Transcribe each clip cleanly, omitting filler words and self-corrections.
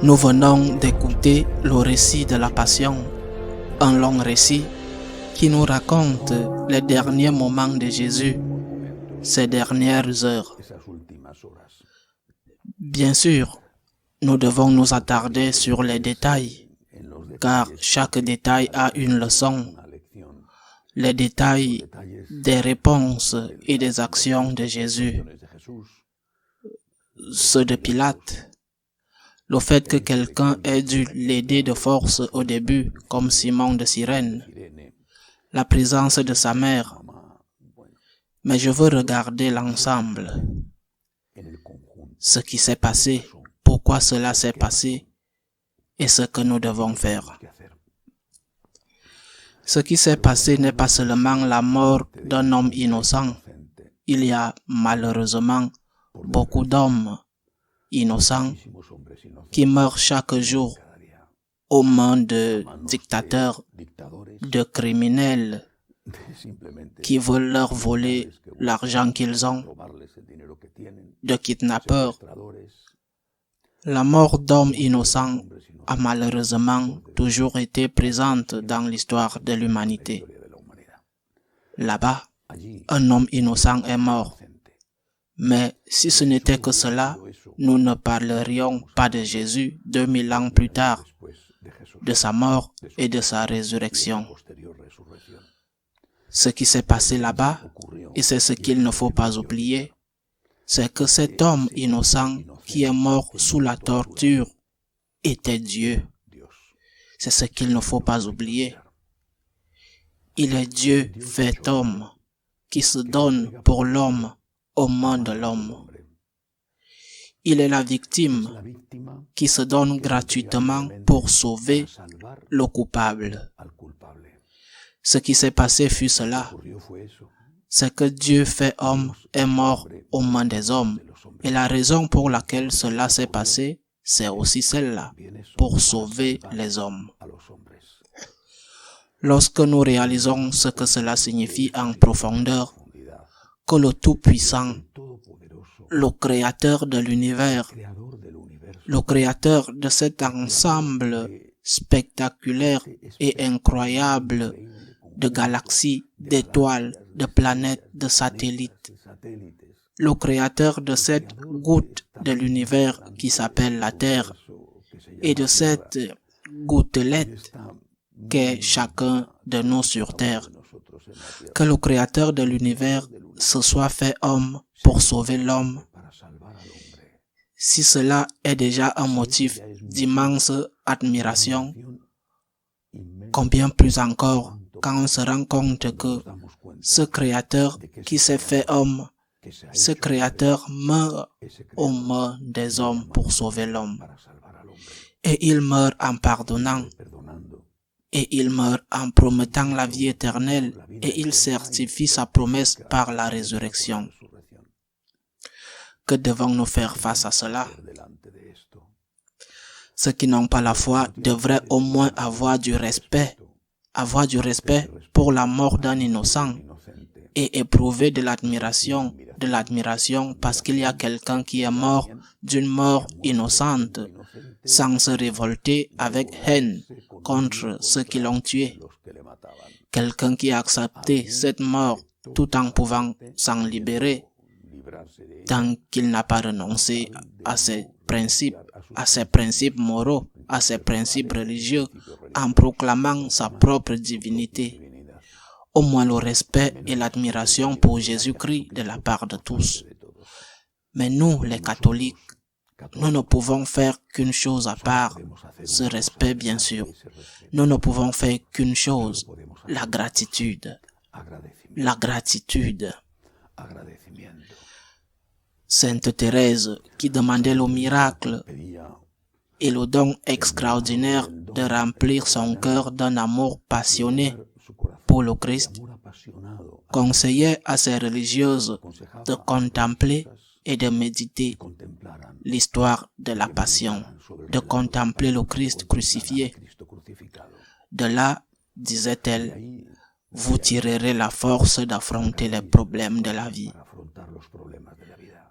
Nous venons d'écouter le récit de la Passion, un long récit qui nous raconte les derniers moments de Jésus, ces dernières heures. Bien sûr, nous devons nous attarder sur les détails, car chaque détail a une leçon. Les détails des réponses et des actions de Jésus, ceux de Pilate, le fait que quelqu'un ait dû l'aider de force au début, comme Simon de Cyrène, la présence de sa mère. Mais je veux regarder l'ensemble, ce qui s'est passé, pourquoi cela s'est passé et ce que nous devons faire. Ce qui s'est passé n'est pas seulement la mort d'un homme innocent. Il y a malheureusement beaucoup d'hommes innocents qui meurent chaque jour aux mains de dictateurs, de criminels qui veulent leur voler l'argent qu'ils ont, de kidnappeurs. La mort d'hommes innocents a malheureusement toujours été présente dans l'histoire de l'humanité. Là-bas, un homme innocent est mort. Mais si ce n'était que cela, nous ne parlerions pas de Jésus 2000 ans plus tard, de sa mort et de sa résurrection. Ce qui s'est passé là-bas, et c'est ce qu'il ne faut pas oublier, c'est que cet homme innocent qui est mort sous la torture était Dieu. C'est ce qu'il ne faut pas oublier. Il est Dieu fait homme, qui se donne pour l'homme aux mains de l'homme. Il est la victime qui se donne gratuitement pour sauver le coupable. Ce qui s'est passé fut cela. C'est que Dieu fait homme est mort aux mains des hommes. Et la raison pour laquelle cela s'est passé, c'est aussi celle-là, pour sauver les hommes. Lorsque nous réalisons ce que cela signifie en profondeur, que le Tout-Puissant, le Créateur de l'univers, le Créateur de cet ensemble spectaculaire et incroyable de galaxies, d'étoiles, de planètes, de satellites, le Créateur de cette goutte de l'univers qui s'appelle la Terre et de cette gouttelette qu'est chacun de nous sur Terre, que le Créateur de l'univers se soit fait homme pour sauver l'homme. Si cela est déjà un motif d'immense admiration, combien plus encore quand on se rend compte que ce Créateur qui s'est fait homme, ce Créateur meurt aux mains des hommes pour sauver l'homme. Et il meurt en pardonnant. Et il meurt en promettant la vie éternelle. Et il certifie sa promesse par la résurrection. Que devons-nous faire face à cela? Ceux qui n'ont pas la foi devraient au moins avoir du respect pour la mort d'un innocent et éprouver de l'admiration parce qu'il y a quelqu'un qui est mort d'une mort innocente sans se révolter avec haine contre ceux qui l'ont tué. Quelqu'un qui a accepté cette mort tout en pouvant s'en libérer tant qu'il n'a pas renoncé à ses principes moraux, à ses principes religieux, en proclamant sa propre divinité. Au moins le respect et l'admiration pour Jésus-Christ de la part de tous. Mais nous, les catholiques, nous ne pouvons faire qu'une chose à part, ce respect bien sûr. Nous ne pouvons faire qu'une chose, la gratitude. La gratitude. Sainte Thérèse, qui demandait le miracle et le don extraordinaire de remplir son cœur d'un amour passionné pour le Christ, conseillait à ses religieuses de contempler et de méditer l'histoire de la Passion, de contempler le Christ crucifié. De là, disait-elle, vous tirerez la force d'affronter les problèmes de la vie.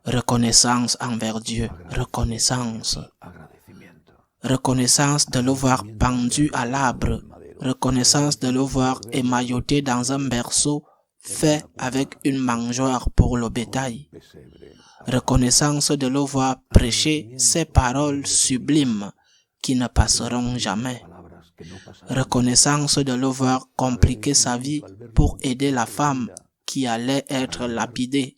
Reconnaissance envers Dieu, reconnaissance. reconnaissance de le voir pendu à l'arbre, reconnaissance de le voir émailloté dans un berceau fait avec une mangeoire pour le bétail, reconnaissance de le voir prêcher ces paroles sublimes qui ne passeront jamais, reconnaissance de le voir compliquer sa vie pour aider la femme qui allait être lapidée,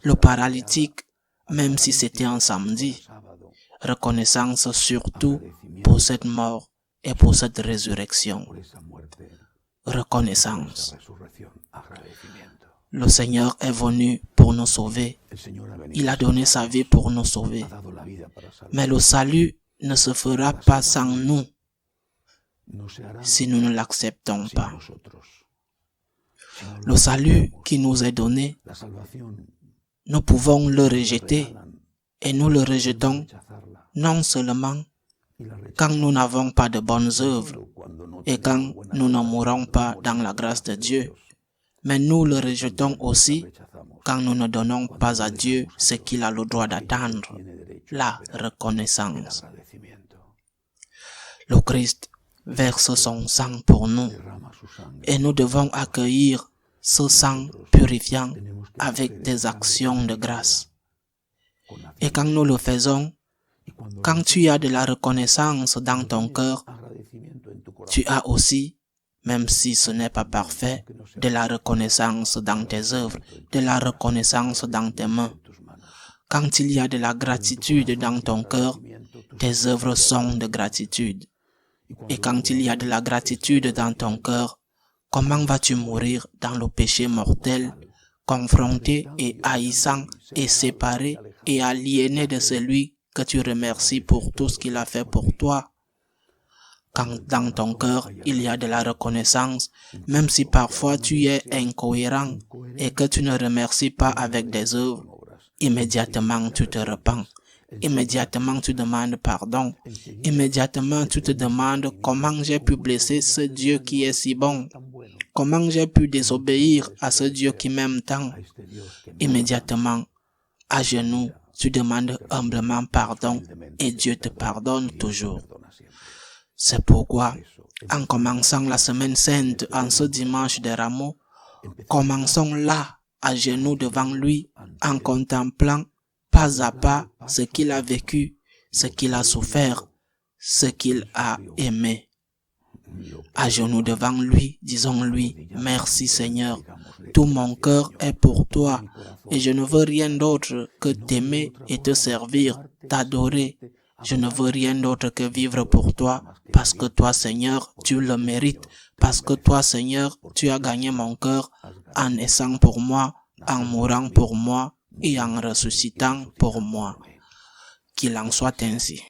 le paralytique, même si c'était un samedi, reconnaissance surtout pour cette mort et pour cette résurrection. Reconnaissance. Le Seigneur est venu pour nous sauver. Il a donné sa vie pour nous sauver. Mais le salut ne se fera pas sans nous si nous ne l'acceptons pas. Le salut qui nous est donné, nous pouvons le rejeter et nous le rejetons non seulement quand nous n'avons pas de bonnes œuvres et quand nous ne mourrons pas dans la grâce de Dieu, mais nous le rejetons aussi quand nous ne donnons pas à Dieu ce qu'il a le droit d'attendre, la reconnaissance. Le Christ verse son sang pour nous et nous devons accueillir ce sang purifiant avec des actions de grâce. Et quand nous le faisons, quand tu as de la reconnaissance dans ton cœur, tu as aussi, même si ce n'est pas parfait, de la reconnaissance dans tes œuvres, de la reconnaissance dans tes mains. Quand il y a de la gratitude dans ton cœur, tes œuvres sont de gratitude. Et quand il y a de la gratitude dans ton cœur, comment vas-tu mourir dans le péché mortel, confronté et haïssant et séparé et aliéné de celui que tu remercies pour tout ce qu'il a fait pour toi? Quand dans ton cœur il y a de la reconnaissance, même si parfois tu es incohérent et que tu ne remercies pas avec des œuvres, immédiatement tu te repens. Immédiatement tu demandes pardon. Immédiatement tu te demandes comment j'ai pu blesser ce Dieu qui est si bon. Comment j'ai pu désobéir à ce Dieu qui m'aime tant. Immédiatement, à genoux, tu demandes humblement pardon et Dieu te pardonne toujours. C'est pourquoi, en commençant la semaine sainte en ce dimanche des rameaux, commençons là, à genoux devant lui, en contemplant pas à pas ce qu'il a vécu, ce qu'il a souffert, ce qu'il a aimé. À genoux devant lui, disons-lui, merci Seigneur, tout mon cœur est pour toi et je ne veux rien d'autre que t'aimer et te servir, t'adorer. Je ne veux rien d'autre que vivre pour toi, parce que toi Seigneur, tu le mérites, parce que toi Seigneur, tu as gagné mon cœur en naissant pour moi, en mourant pour moi et en ressuscitant pour moi. Qu'il en soit ainsi.